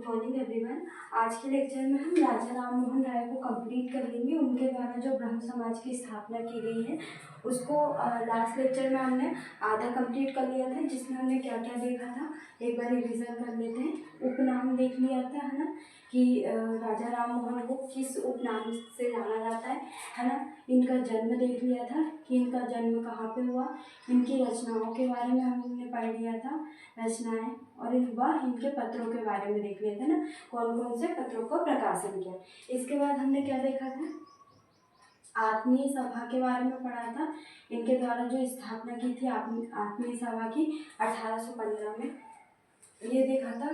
Morning everyone. आज के lecture में हम राजा राम मोहन राय को कंप्लीट कर लेंगे। उनके द्वारा जो ब्रह्म समाज की स्थापना की गई है उसको लास्ट लेक्चर में हमने आधा कंप्लीट कर लिया था, जिसमें हमने क्या क्या देखा था एक बार रिवीजन कर लेते हैं। उपनाम देख लिया था, है ना, कि राजा राम मोहन को किस उपनाम से जाना जाता है ना। इनका जन्म देख लिया था कि इनका जन्म कहाँ पे हुआ। इनकी रचनाओं के बारे में हमने पढ़ लिया था, रचनाएं, और इनके पत्रों के बारे में देख लिया था ना, कौन कौन से पत्रों का प्रकाशन किया। इसके बाद हमने क्या देखा था, आत्मीय सभा के बारे में पढ़ा था। इनके द्वारा जो स्थापना की थी आत्मीय सभा की 1815 में, ये देखा था।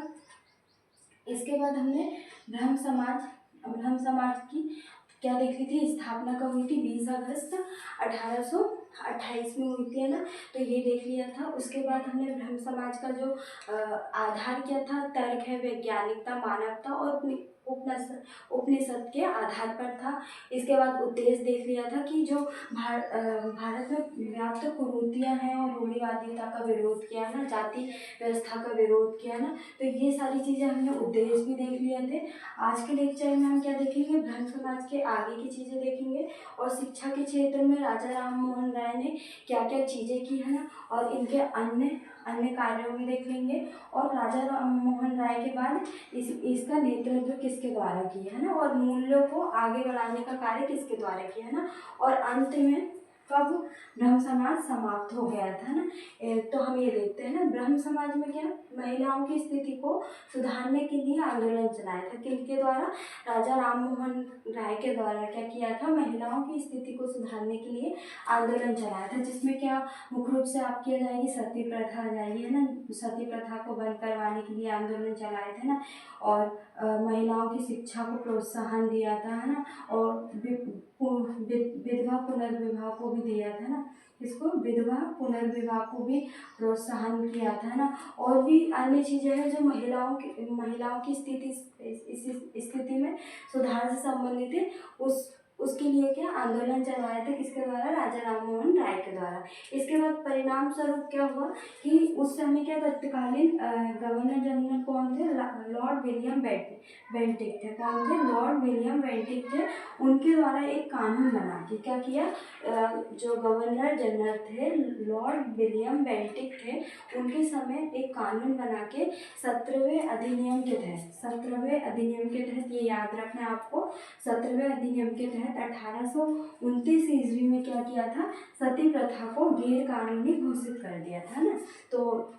इसके बाद हमने ब्रह्म समाज की क्या देखी थी, स्थापना कब हुई थी, 20 अगस्त 1828 में हुई थी, है ना, तो ये देख लिया था। उसके बाद हमने ब्रह्म समाज का जो आधार क्या था, तर्क है, वैज्ञानिकता, मानवता और उपनिषद के आधार पर था। इसके बाद उद्देश्य देख लिया था कि जो भारत में व्याप्त कुरीतियाँ हैं और रूढ़िवादिता का विरोध किया ना, जाति व्यवस्था का विरोध किया ना, तो ये सारी चीज़ें हमने उद्देश्य भी देख लिए थे। आज के लेक्चर में हम क्या देखेंगे, ब्रह्म समाज के आगे की चीज़ें देखेंगे और शिक्षा के क्षेत्र में राजा राम मोहन राय ने क्या क्या चीज़ें की है ना, और इनके अन्य कार्यों में देख लेंगे। और राजा राम मोहन राय के बाद इसका नेतृत्व किसके द्वारा किया है ना, और मूल्यों को आगे बढ़ाने का कार्य किसके द्वारा किया है ना, और अंत में कब ब्रह्म समाज समाप्त हो गया था ना। तो हम ये देखते हैं ना, ब्रह्म समाज में क्या महिलाओं की स्थिति को सुधारने के लिए आंदोलन चलाया था। किनके द्वारा, राजा राम मोहन राय के द्वारा क्या किया था, महिलाओं की स्थिति को सुधारने के लिए आंदोलन चलाया था, जिसमें क्या मुख्य रूप से आप किया जाएगी, सती प्रथा आ जाएगी, है ना। सती प्रथा को बंद करवाने के लिए आंदोलन चलाए थे ना, और महिलाओं की शिक्षा को प्रोत्साहन दिया था, है ना, और विधवा पुनर्विवाह को भी दिया था ना, इसको विधवा पुनर्विवाह को भी प्रोत्साहन किया था ना, और भी अन्य चीज़ें हैं जो महिलाओं की स्थिति में सुधार से संबंधित है। उसके लिए क्या आंदोलन चलवाया था, किसके द्वारा, राजा राम मोहन राय के द्वारा। इसके बाद परिणाम स्वरूप क्या हुआ कि उस समय क्या तत्कालीन गवर्नर जनरल कौन थे, लॉर्ड विलियम बेंटिक थे। कौन थे, लॉर्ड विलियम बेंटिक थे। उनके द्वारा एक कानून बना के क्या किया, जो गवर्नर जनरल थे लॉर्ड विलियम बेंटिक थे, उनके समय एक कानून बना के 17वें अधिनियम के तहत ये याद रखना है आपको, 17वें अधिनियम के तहत 1829 ईस्वी में क्या किया था, सती प्रथा को गैर कानूनी घोषित कर दिया था ना। तो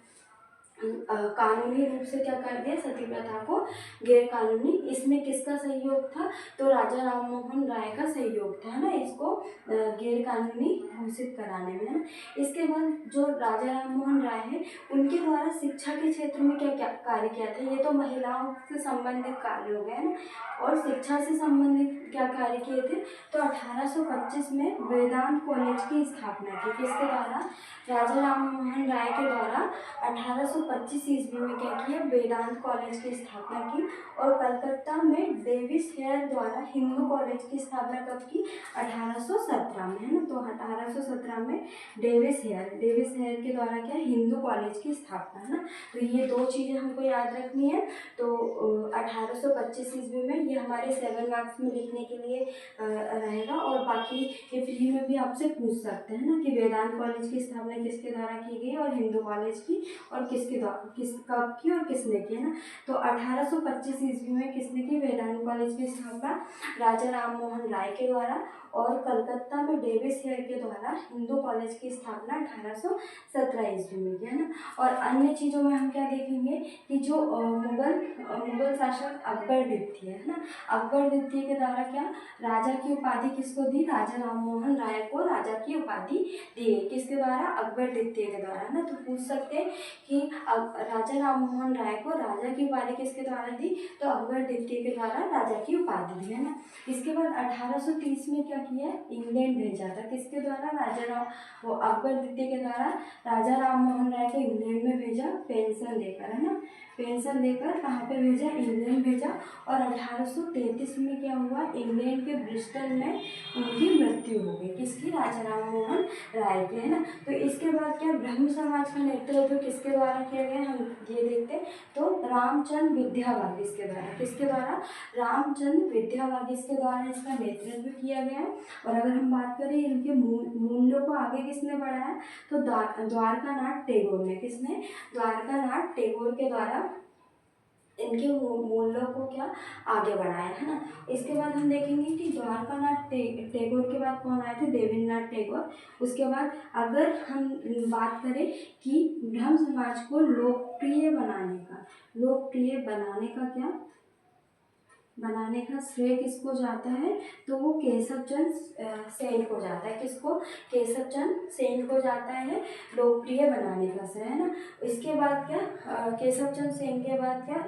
कानूनी रूप से क्या कर दिया, सती प्रथा को गैर कानूनी। इसमें किसका सहयोग था, तो राजा राम मोहन राय का सहयोग था ना, इसको गैर कानूनी घोषित कराने में, है ना। इसके बाद जो राजा राम मोहन राय है, उनके द्वारा शिक्षा के क्षेत्र में क्या क्या कार्य किया था, ये तो महिलाओं से संबंधित कार्य हो गए ना, और शिक्षा से संबंधित क्या कार्य किए थे, तो 1825 में वेदांत कॉलेज की स्थापना की। किसके द्वारा, राजा राम मोहन राय के द्वारा 1825 ईस्वी में क्या किया, वेदांत कॉलेज की स्थापना की। और कलकत्ता में डेविस हेयर द्वारा हिंदू कॉलेज की स्थापना कब की, 1817 में, है ना। तो 1817 में डेविस हेयर के द्वारा क्या, हिंदू कॉलेज की स्थापना, है ना। तो ये दो चीज़ें हमको याद रखनी है। तो 1825 ईस्वी में, ये हमारे 7 मार्क्स में लिखने के लिए रहेगा, और बाकी ये फ्री में भी आपसे पूछ सकते हैं ना, कि वेदांत कॉलेज की स्थापना किसके द्वारा की गई और हिंदू कॉलेज की, और कब की और किसने की, है ना। तो 1825 ईस्वी में किसने की, वेदांत कॉलेज की स्थापना राजा राम मोहन राय के द्वारा, और कलकत्ता में डेविस हेयर के द्वारा हिंदू कॉलेज की स्थापना 1817 ईस्वी में की, है ना। और अन्य चीज़ों में हम क्या देखेंगे कि जो मुगल शासक अकबर द्वितीय, है ना, अकबर द्वितीय के द्वारा क्या, राजा की उपाधि किसको दी, राजा राम मोहन राय को राजा की उपाधि दी गई। किसके द्वारा, अकबर द्वितीय के द्वारा, है ना। तो पूछ सकते हैं कि राजा राम मोहन राय को राजा की उपाधि किसके द्वारा दी, तो अकबर द्वितीय के द्वारा राजा की उपाधि दी, है ना। इसके बाद 1830 में क्या किया, इंग्लैंड भेजा था। किसके द्वारा? राजा राम, वो अकबर द्वितीय के द्वारा राजा राम मोहन राय को इंग्लैंड में भेजा, पेंशन देकर, है ना, पेंशन देकर कहाँ पे भेजा? इंग्लैंड भेजा। और 1833 में क्या हुआ? इंग्लैंड के ब्रिस्टल में उनकी मृत्यु हो गई। किसकी? राजा राम मोहन राय की, है ना। तो इसके बाद क्या? ब्रह्म समाज का नेतृत्व किसके द्वारा किया गया? हम ये देखते हैं। तो रामचंद्र विद्यावागीश के द्वारा। किसके द्वारा? रामचंद्र विद्यावागीश के द्वारा इसका नेतृत्व किया गया है। और अगर हम बात करें इनके मूल्यों को आगे किसने बढ़ाया? तो द्वारकानाथ टैगोर ने। किसने? द्वारकानाथ टैगोर के द्वारा इनके मूल्यों को क्या? आगे बढ़ाया, है ना। इसके बाद हम देखेंगे कि द्वारकानाथ टैगोर के बाद कौन आए थे? देवेंद्रनाथ टैगोर। उसके बाद अगर हम बात करें कि ब्रह्म समाज को लोकप्रिय बनाने का श्रेय किसको जाता है? तो वो केशवचंद सेन को जाता है। किसको? केशवचंद सेन को जाता है लोकप्रिय बनाने का श्रेय, है ना। इसके बाद क्या? केशवचंद सेन के बाद क्या?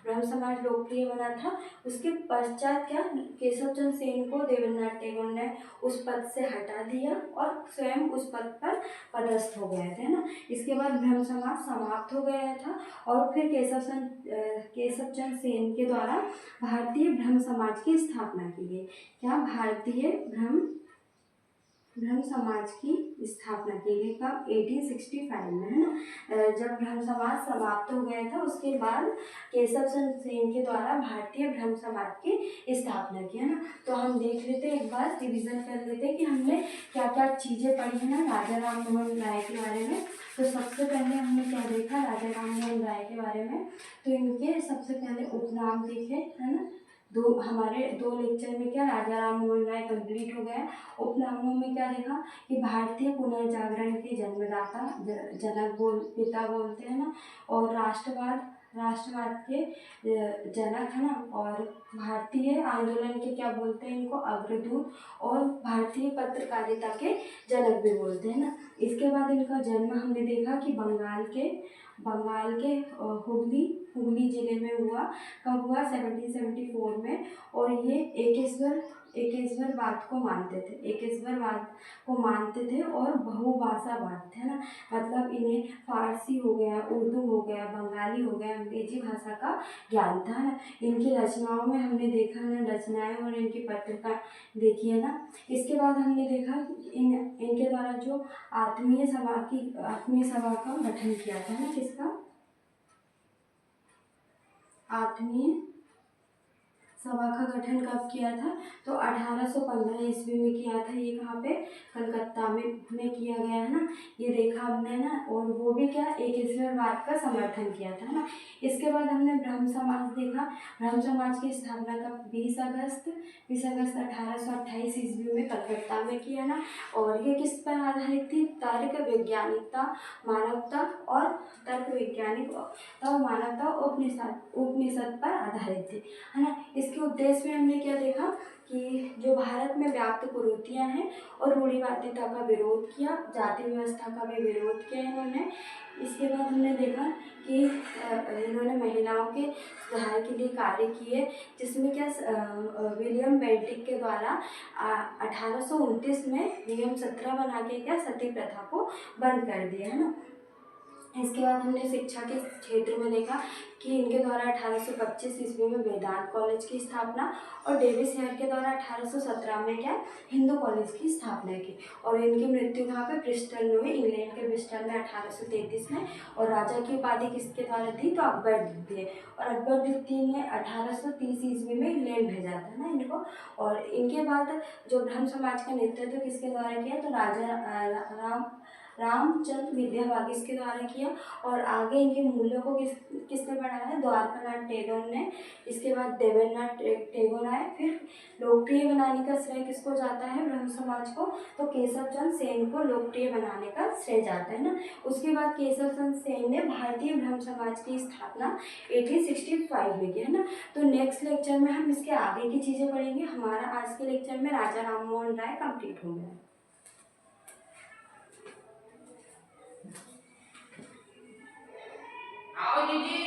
ब्रह्म समाज लोकप्रिय बना था। उसके पश्चात क्या? केशवचंद सेन को देवेंद्रनाथ टैगोर ने उस पद से हटा दिया और स्वयं उस पद पर पदस्थ हो गए थे, है ना। इसके बाद ब्रह्म समाज समाप्त हो गया था और फिर केशवचंद सेन के द्वारा भारतीय ब्रह्म समाज की स्थापना की गई। क्या? भारतीय ब्रह्म समाज की स्थापना की गई। कब? 1865 में, है ना। जब ब्रह्म समाज समाप्त हो गया था उसके बाद केशवचंद सेन के द्वारा भारतीय ब्रह्म समाज की स्थापना की, है ना। तो हम देख लेते हैं, एक बार रिवीजन कर लेते हैं कि हमने क्या क्या चीज़ें पढ़ी है ना राजा राम मोहन राय के बारे में। तो सबसे पहले हमने क्या देखा राजा राम मोहन राय के बारे में? तो इनके सबसे पहले उपनाम देखे, है ना। हमारे दो लेक्चर में क्या राजा राम मोहन राय कंप्लीट हो गया। उपनामों में क्या देखा कि भारतीय पुनर्जागरण के जन्मदाता जनक पिता बोलते हैं ना, और राष्ट्रवाद के जनक, है ना, और भारतीय आंदोलन के क्या बोलते हैं इनको? अग्रदूत, और भारतीय पत्रकारिता के जनक भी बोलते हैं ना। इसके बाद इनका जन्म हमने देखा कि बंगाल के हुगली जिले में हुआ। कब हुआ? 1774 में। और ये एकेश्वरवाद को मानते थे और बहुभाषावाद थे, ना। मतलब इन्हें फारसी हो गया, उर्दू हो गया, बंगाली हो गया, अंग्रेजी भाषा का ज्ञान था, ना। इनकी रचनाओं में हमने देखा ना, रचनाएं और इनकी पत्रिका देखी है ना। इसके बाद हमने देखा इनके द्वारा जो आत्मीय सभा का गठन किया था, ना। किसका? आत्मीय सभा का गठन कब किया था? तो 1815 ईस्वी में किया था। ये कहाँ पे? कलकत्ता में किया गया, है ना। ये देखा हमने ना। और वो भी क्या? एकेश्वरवाद का समर्थन किया था, ना। इसके बाद हमने ब्रह्म समाज देखा। ब्रह्म समाज की स्थापना कब? 20 अगस्त 1828 ईस्वी में कलकत्ता में किया, ना। और ये किस पर आधारित थी? तर्क वैज्ञानिकता, मानवता और उपनिषद पर आधारित थी, है ना। इसके उद्देश्य में हमने क्या देखा कि जो भारत में व्याप्त कुरीतियाँ हैं और रूढ़िवादिता का विरोध किया, जाति व्यवस्था का भी विरोध किया इन्होंने। इसके बाद हमने देखा कि इन्होंने महिलाओं के सुधार के लिए कार्य किए, जिसमें क्या विलियम बेंटिक के द्वारा 1829 में नियम 17 बना के क्या सती प्रथा को बंद कर दिया, है ना। इसके बाद हमने शिक्षा के क्षेत्र में देखा कि इनके द्वारा 1825 ईस्वी में वेदांत कॉलेज की स्थापना और डेविस हेयर के द्वारा 1817 में क्या हिंदू कॉलेज की स्थापना की। और इनकी मृत्यु कहाँ पे? ब्रिस्टल में हुई, इंग्लैंड के ब्रिस्टल में 1833 में। और राजा की उपाधि किसके द्वारा थी? तो अकबर द्वितीय। और अकबर द्वितीय ने 1830 ईस्वी में इंग्लैंड भेजा था, ना, इनको। और इनके बाद जो ब्रह्म समाज का नेतृत्व किसके द्वारा किया? तो राजा रामचंद्र विद्यावागीश के द्वारा किया। और आगे इनके मूल्यों को किसने बढ़ाया? द्वारकानाथ टैगोर ने। इसके बाद देवेंद्रनाथ टैगोर आए। फिर लोकप्रिय बनाने का श्रेय किसको जाता है ब्रह्म समाज को? तो केशवचंद सेन को लोकप्रिय बनाने का श्रेय जाता है, ना। उसके बाद केशवचंद सेन ने भारतीय ब्रह्म समाज की स्थापना 1865 में की, है ना। तो नेक्स्ट लेक्चर में हम इसके आगे की चीज़ें पढ़ेंगे। हमारा आज के लेक्चर में राजा राम मोहन राय कंप्लीट हो गया। आओ दीदी।